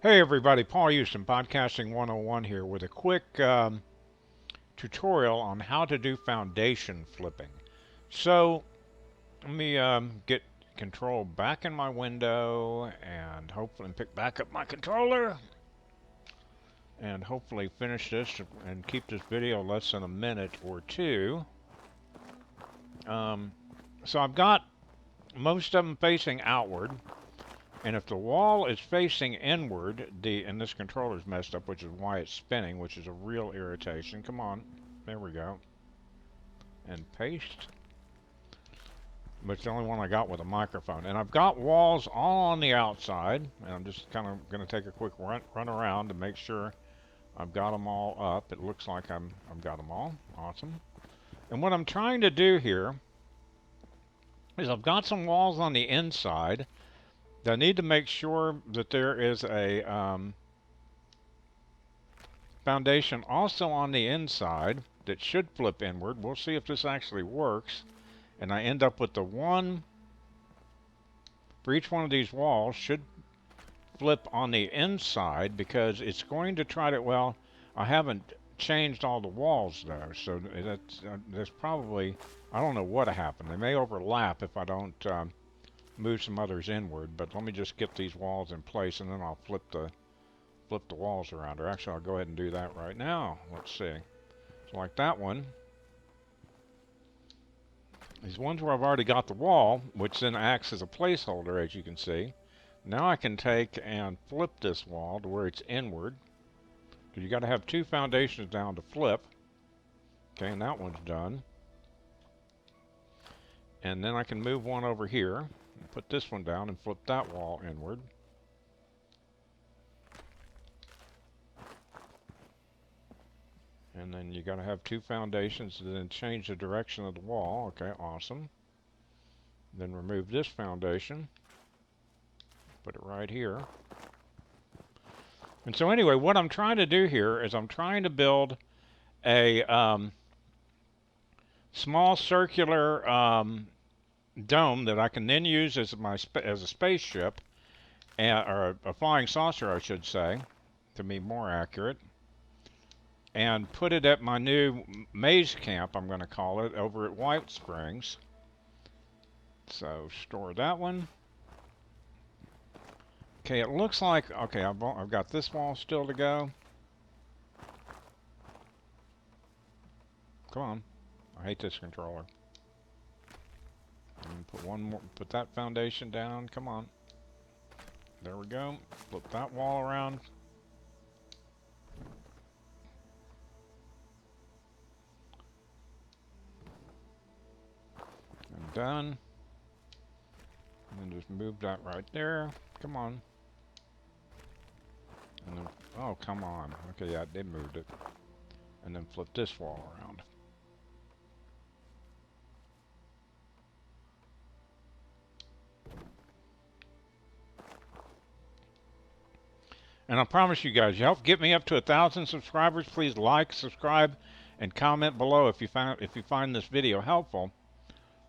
Hey everybody, Paul Houston, Podcasting 101 here with a quick tutorial on how to do foundation flipping. So let me get control back in my window and hopefully pick back up my controller and hopefully finish this and keep this video less than a minute or two. Um, so I've got most of them facing outward. And if the wall is facing inward, and this controller's messed up, which is why it's spinning, which is a real irritation. Come on, there we go. And paste. But it's the only one I got with a microphone. And I've got walls all on the outside, and I'm just kind of going to take a quick run around to make sure I've got them all up. It looks like I've got them all. Awesome. And what I'm trying to do here is I've got some walls on the inside. I need to make sure that there is a foundation also on the inside that should flip inward. We'll see if this actually works. And I end up with the one for each one of these walls should flip on the inside because it's going to try to, well, I haven't changed all the walls though. So that's probably, I don't know what happened. They may overlap if I don't move some others inward, but let me just get these walls in place and then I'll flip the walls around. Or actually I'll go ahead and do that right now. Let's see. So like that one. These ones where I've already got the wall, which then acts as a placeholder, as you can see. Now I can take and flip this wall to where it's inward. Because you got to have two foundations down to flip. Okay, and that one's done. And then I can move one over here and put this one down and flip that wall inward. And then you got to have two foundations and then change the direction of the wall. Okay, awesome. Then remove this foundation. Put it right here. And so anyway, what I'm trying to do here is I'm trying to build a small circular dome that I can then use as a spaceship, or a flying saucer, I should say, to be more accurate, and put it at my new maze camp, I'm going to call it, over at White Springs. So store that one. Okay, it looks like, okay, I've got this wall still to go. Come on. I hate this controller. And put one more, put that foundation down. Come on. There we go. Flip that wall around. And done. And then just move that right there. Come on. And then, oh, come on. Okay, yeah, they moved it. And then flip this wall around. And I promise you guys, you help get me up to 1,000 subscribers. Please like, subscribe, and comment below if you find this video helpful.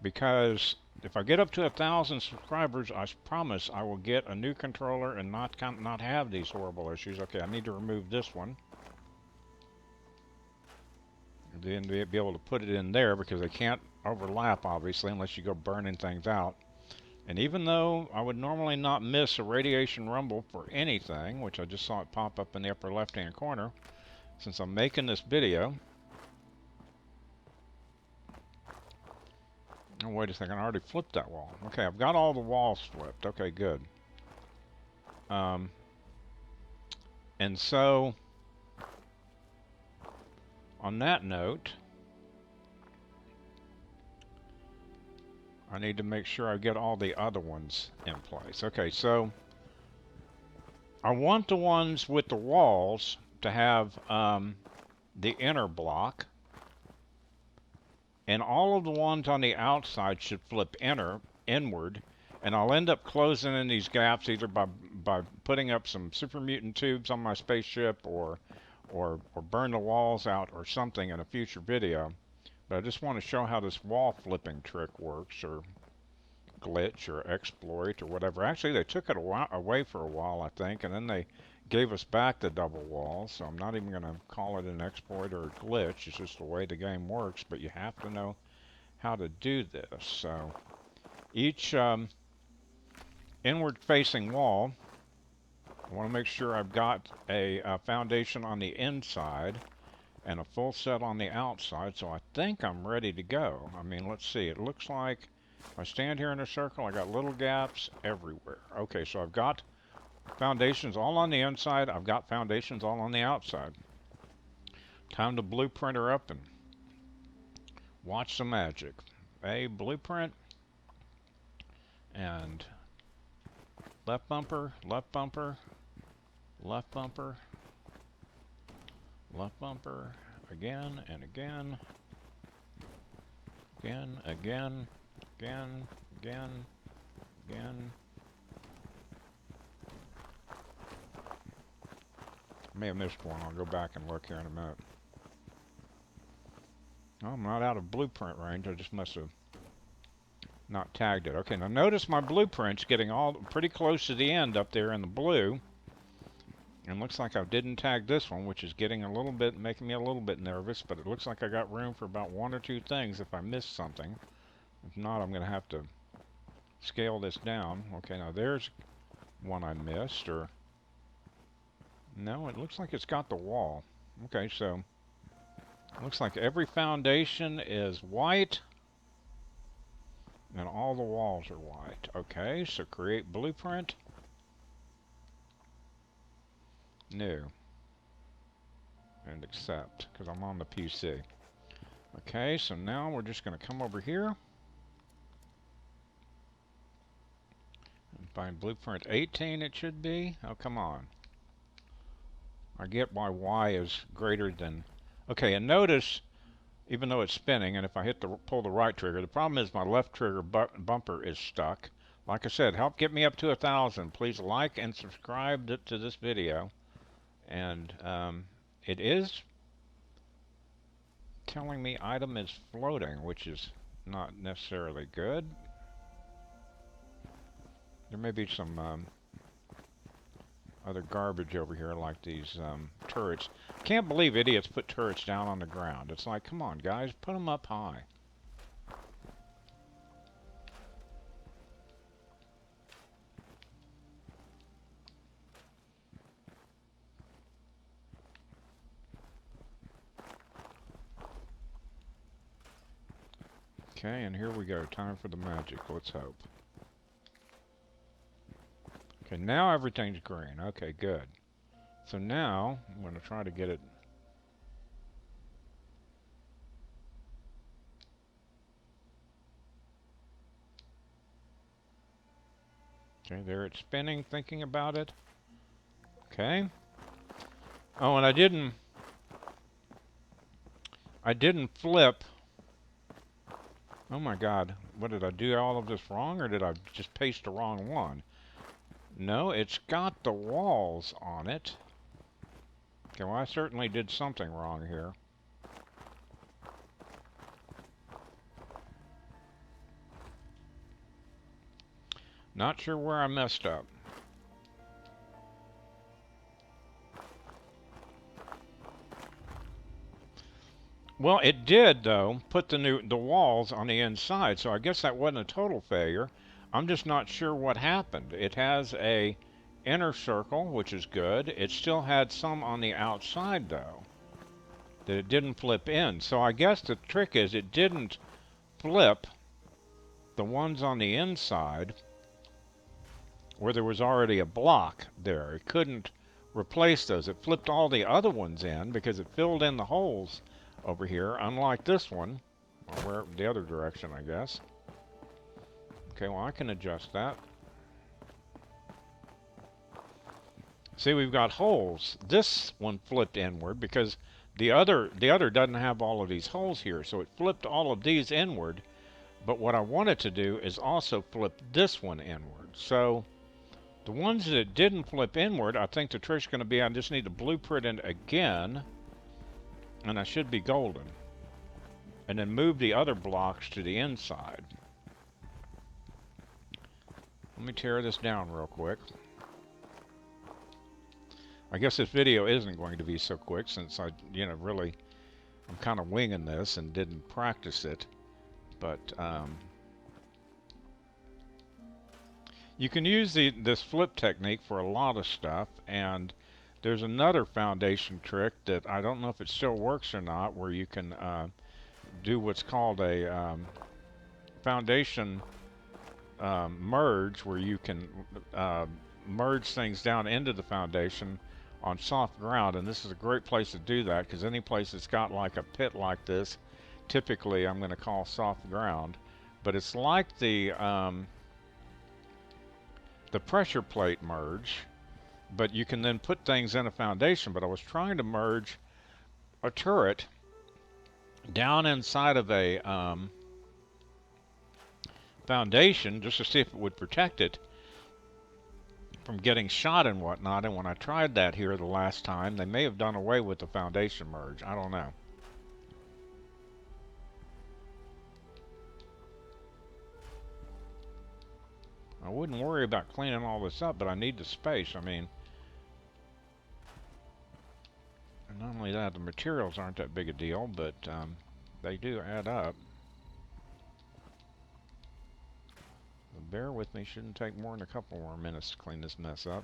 Because if I get up to 1,000 subscribers, I promise I will get a new controller and not have these horrible issues. Okay, I need to remove this one. And then be able to put it in there because they can't overlap, obviously, unless you go burning things out. And even though I would normally not miss a radiation rumble for anything, which I just saw it pop up in the upper left-hand corner, since I'm making this video. Oh, wait a second, I already flipped that wall. Okay, I've got all the walls flipped. Okay, good. And so, on that note, I need to make sure I get all the other ones in place. Okay, so I want the ones with the walls to have the inner block. And all of the ones on the outside should flip inward. And I'll end up closing in these gaps either by putting up some super mutant tubes on my spaceship or burn the walls out or something in a future video. But I just want to show how this wall flipping trick works, or glitch or exploit or whatever. Actually, they took it away for a while, I think, and then they gave us back the double wall. So I'm not even going to call it an exploit or a glitch. It's just the way the game works, but you have to know how to do this. So each inward-facing wall, I want to make sure I've got a foundation on the inside and a full set on the outside, so I think I'm ready to go. I mean, let's see. It looks like if I stand here in a circle, I got little gaps everywhere. Okay, so I've got foundations all on the inside. I've got foundations all on the outside. Time to blueprint her up and watch some magic. A blueprint and left bumper, left bumper, left bumper, left bumper, again and again, again, again, again, again, again. I may have missed one. I'll go back and look here in a minute. Oh, I'm not out of blueprint range. I just must have not tagged it. Okay, now notice my blueprint's getting all pretty close to the end up there in the blue. And looks like I didn't tag this one, which is getting a little bit, making me a little bit nervous, but it looks like I got room for about one or two things if I miss something. If not, I'm going to have to scale this down. Okay, now there's one I missed, or... No, it looks like it's got the wall. Okay, so... Looks like every foundation is white, and all the walls are white. Okay, so create blueprint. New. And accept, because I'm on the PC. Okay, so now we're just going to come over here and find blueprint 18 it should be. Oh, come on. I get why Y is greater than... Okay, and notice, even though it's spinning, and if I hit the pull the right trigger, the problem is my left trigger bumper is stuck. Like I said, help get me up to 1,000. Please like and subscribe to this video. And it is telling me item is floating, which is not necessarily good. There may be some other garbage over here, like these turrets. Can't believe idiots put turrets down on the ground. It's like, come on, guys, put them up high. Okay, and here we go. Time for the magic. Let's hope. Okay, now everything's green. Okay, good. So now, I'm going to try to get it... Okay, there it's spinning, thinking about it. Okay. Oh, and I didn't flip. Oh my God, what did I do all of this wrong, or did I just paste the wrong one? No, it's got the walls on it. Okay, well I certainly did something wrong here. Not sure where I messed up. Well, it did, though, put the walls on the inside, so I guess that wasn't a total failure. I'm just not sure what happened. It has a inner circle, which is good. It still had some on the outside, though, that it didn't flip in. So I guess the trick is it didn't flip the ones on the inside where there was already a block there. It couldn't replace those. It flipped all the other ones in because it filled in the holes over here, unlike this one, or the other direction, I guess. Okay, well I can adjust that. See, we've got holes. This one flipped inward because the other doesn't have all of these holes here, so it flipped all of these inward. But what I wanted to do is also flip this one inward. So the ones that didn't flip inward, I think the trick's going to be I just need to blueprint it again, and I should be golden. And then move the other blocks to the inside. Let me tear this down real quick. I guess this video isn't going to be so quick since I, really, I'm kind of winging this and didn't practice it. But you can use this flip technique for a lot of stuff, and there's another foundation trick that I don't know if it still works or not, where you can do what's called a foundation merge, where you can merge things down into the foundation on soft ground, and this is a great place to do that, because any place that's got like a pit like this, typically I'm going to call soft ground. But it's like the pressure plate merge, but you can then put things in a foundation. But I was trying to merge a turret down inside of a foundation just to see if it would protect it from getting shot and whatnot, and when I tried that here the last time, they may have done away with the foundation merge. I don't know. I wouldn't worry about cleaning all this up, but I need the space. I mean, and not only that, the materials aren't that big a deal, but they do add up. Bear with me, shouldn't take more than a couple more minutes to clean this mess up.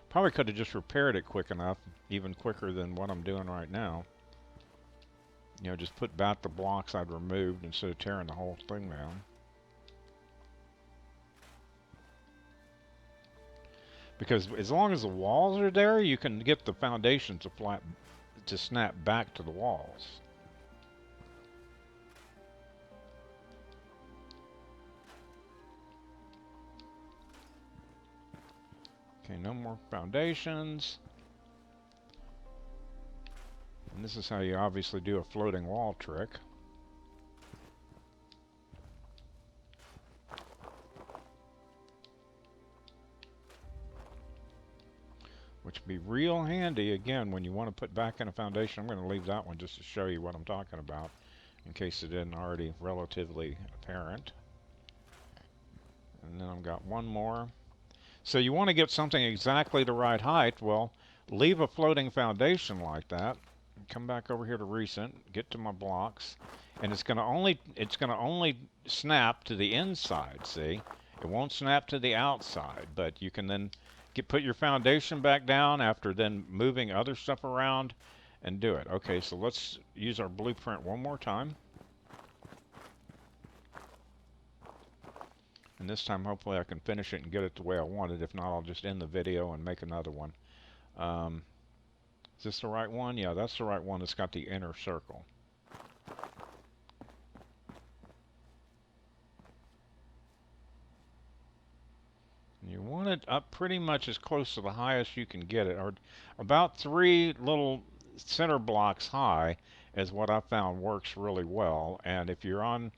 Probably could have just repaired it quick enough, even quicker than what I'm doing right now. Just put back the blocks I'd removed instead of tearing the whole thing down. Because as long as the walls are there, you can get the foundation to snap back to the walls. Okay, no more foundations. And this is how you obviously do a floating wall trick. Which would be real handy, again, when you want to put back in a foundation. I'm going to leave that one just to show you what I'm talking about, in case it isn't already relatively apparent. And then I've got one more. So you want to get something exactly the right height. Well, leave a floating foundation like that. Come back over here to recent, get to my blocks, and it's going to only snap to the inside. See, it won't snap to the outside. But you can then put your foundation back down after then moving other stuff around and do it. Okay, so let's use our blueprint one more time. And this time, hopefully, I can finish it and get it the way I want it. If not, I'll just end the video and make another one. Is this the right one? Yeah, that's the right one. It's got the inner circle. And you want it up pretty much as close to the highest you can get it, or about 3 little center blocks high is what I found works really well. And if you're on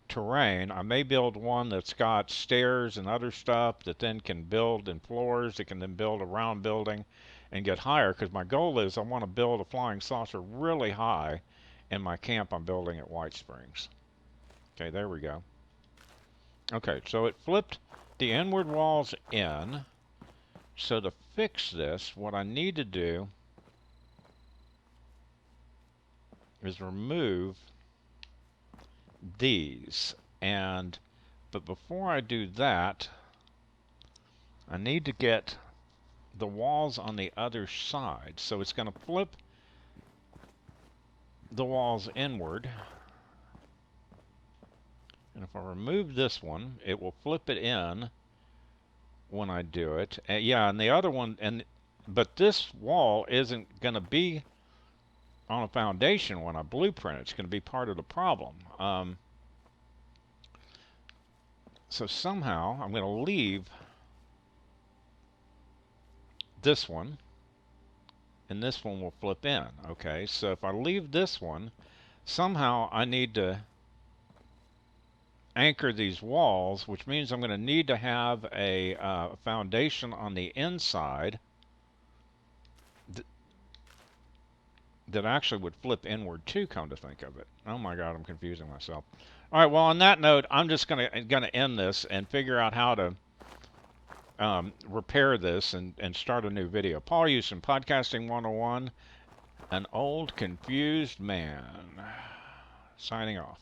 terrain, I may build one that's got stairs and other stuff that then can build in floors. It can then build a round building and get higher, because my goal is I want to build a flying saucer really high in my camp I'm building at White Springs. Okay, there we go. Okay, so it flipped the inward walls in. So to fix this, what I need to do is remove these, but before I do that, I need to get the walls on the other side. So it's going to flip the walls inward, and if I remove this one, it will flip it in when I do it. Yeah, and the other one, but this wall isn't going to be on a foundation when I blueprint it. It's going to be part of the problem. So somehow I'm going to leave this one, and this one will flip in. Okay, so if I leave this one, somehow I need to anchor these walls, which means I'm going to need to have a foundation on the inside that actually would flip inward too, come to think of it. Oh my God, I'm confusing myself. All right, well, on that note, I'm just gonna end this and figure out how to repair this and start a new video. Paul Houston, Podcasting 101, an old confused man, signing off.